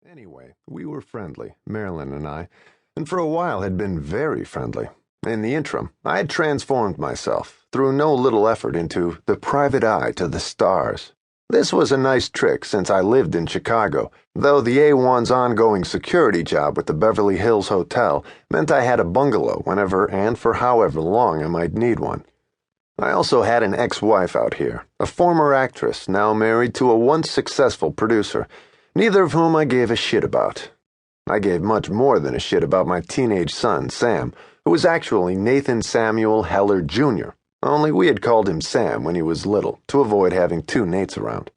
Anyway, we were friendly, Marilyn and I, and for a while had been very friendly. In the interim, I had transformed myself, through no little effort, into the private eye to the stars. This was a nice trick since I lived in Chicago, though the A1's ongoing security job with the Beverly Hills Hotel meant I had a bungalow whenever and for however long I might need one. I also had an ex-wife out here, a former actress now married to a once successful producer, neither of whom I gave a shit about. I gave much more than a shit about my teenage son, Sam, who was actually Nathan Samuel Heller Jr., only we had called him Sam when he was little, to avoid having two Nates around.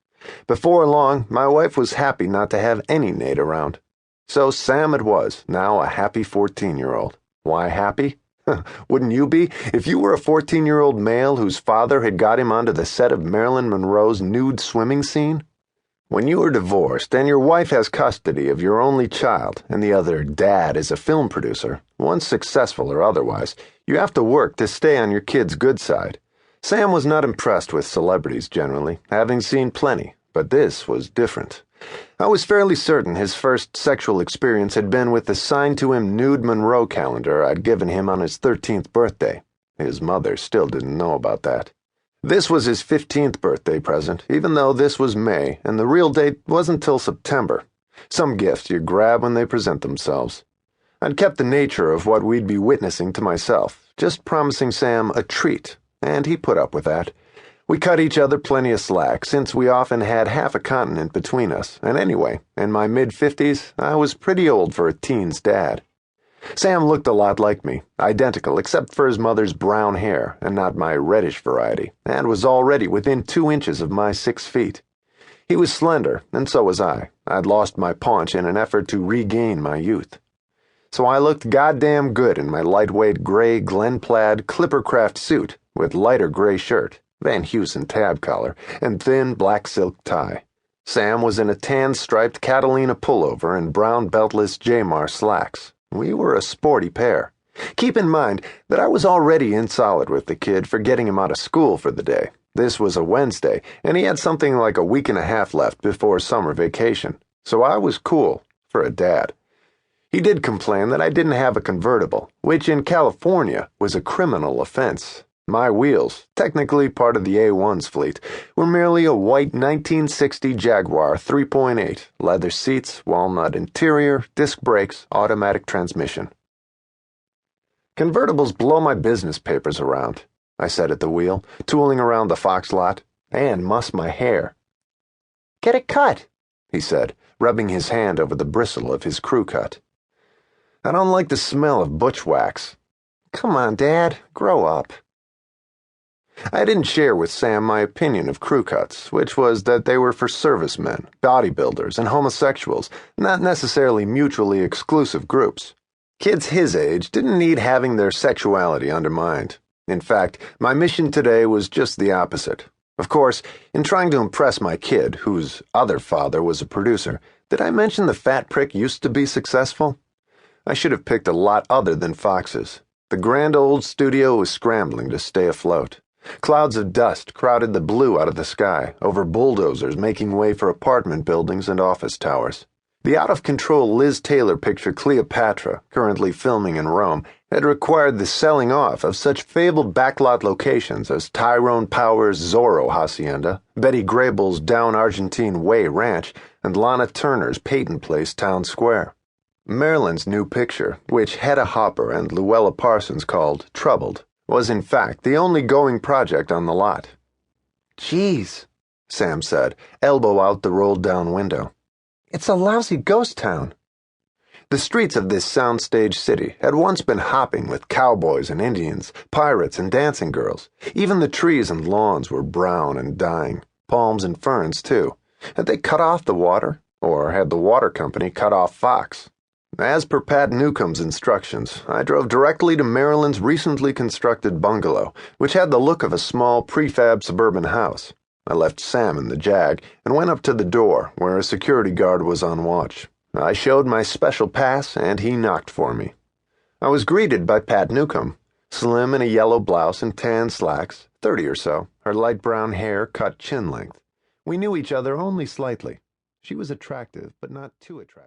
Before long, my wife was happy not to have any Nate around. So Sam it was, now a happy 14-year-old. Why happy? Wouldn't you be, if you were a 14-year-old male whose father had got him onto the set of Marilyn Monroe's nude swimming scene? When you are divorced and your wife has custody of your only child and the other dad is a film producer, once successful or otherwise, you have to work to stay on your kid's good side. Sam was not impressed with celebrities generally, having seen plenty, but this was different. I was fairly certain his first sexual experience had been with the signed-to-him nude Monroe calendar I'd given him on his 13th birthday. His mother still didn't know about that. This was his 15th birthday present, even though this was May, and the real date wasn't till September. Some gifts you grab when they present themselves. I'd kept the nature of what we'd be witnessing to myself, just promising Sam a treat, and he put up with that. We cut each other plenty of slack, since we often had half a continent between us, and anyway, in my mid-50s, I was pretty old for a teen's dad. Sam looked a lot like me, identical except for his mother's brown hair, and not my reddish variety, and was already within 2 inches of my 6 feet. He was slender, and so was I. I'd lost my paunch in an effort to regain my youth. So I looked goddamn good in my lightweight gray Glen Plaid Clippercraft suit, with lighter gray shirt, Van Heusen tab collar, and thin black silk tie. Sam was in a tan-striped Catalina pullover and brown beltless Jamar slacks. We were a sporty pair. Keep in mind that I was already in solid with the kid for getting him out of school for the day. This was a Wednesday, and he had something like a week and a half left before summer vacation. So I was cool, for a dad. He did complain that I didn't have a convertible, which in California was a criminal offense. My wheels, technically part of the A1's fleet, were merely a white 1960 Jaguar 3.8, leather seats, walnut interior, disc brakes, automatic transmission. Convertibles blow my business papers around, I said at the wheel, tooling around the Fox lot, and muss my hair. Get it cut, he said, rubbing his hand over the bristle of his crew cut. I don't like the smell of butch wax. Come on, Dad, grow up. I didn't share with Sam my opinion of crew cuts, which was that they were for servicemen, bodybuilders, and homosexuals, not necessarily mutually exclusive groups. Kids his age didn't need having their sexuality undermined. In fact, my mission today was just the opposite. Of course, in trying to impress my kid, whose other father was a producer, did I mention the fat prick used to be successful? I should have picked a lot other than Fox's. The grand old studio was scrambling to stay afloat. Clouds of dust crowded the blue out of the sky, over bulldozers making way for apartment buildings and office towers. The out-of-control Liz Taylor picture Cleopatra, currently filming in Rome, had required the selling off of such fabled backlot locations as Tyrone Power's Zorro Hacienda, Betty Grable's Down Argentine Way Ranch, and Lana Turner's Peyton Place Town Square. Marilyn's new picture, which Hedda Hopper and Luella Parsons called Troubled, was in fact the only going project on the lot. Jeez, Sam said, elbow out the rolled-down window. It's a lousy ghost town. The streets of this soundstage city had once been hopping with cowboys and Indians, pirates and dancing girls. Even the trees and lawns were brown and dying, palms and ferns too. Had they cut off the water, or had the water company cut off Fox? As per Pat Newcomb's instructions, I drove directly to Marilyn's recently constructed bungalow, which had the look of a small prefab suburban house. I left Sam in the Jag and went up to the door, where a security guard was on watch. I showed my special pass, and he knocked for me. I was greeted by Pat Newcomb, slim in a yellow blouse and tan slacks, 30 or so, her light brown hair cut chin length. We knew each other only slightly. She was attractive, but not too attractive.